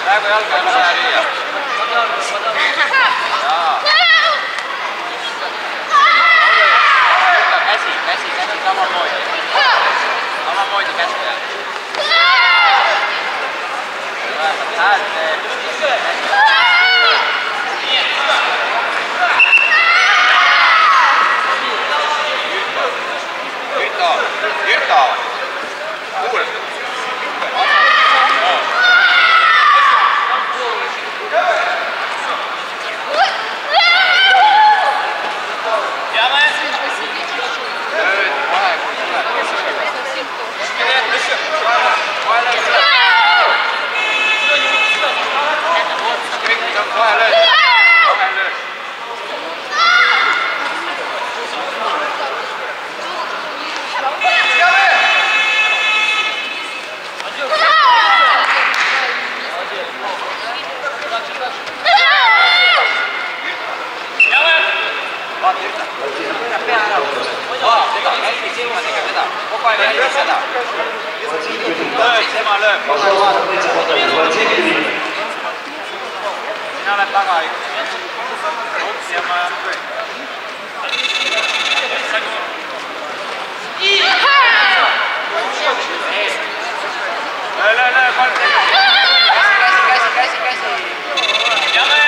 Praegu jalga ei ole vaja lüüa. Käsi samamoodi. Samamoodi käsi peal. Vähemalt häält teeb. Jürto! Kuul! Kogu aeg jälgib seda. Tema lööb. Mina olen taga üks. Ups ja ma... Löö, kolm tegi. Käsi. Jame!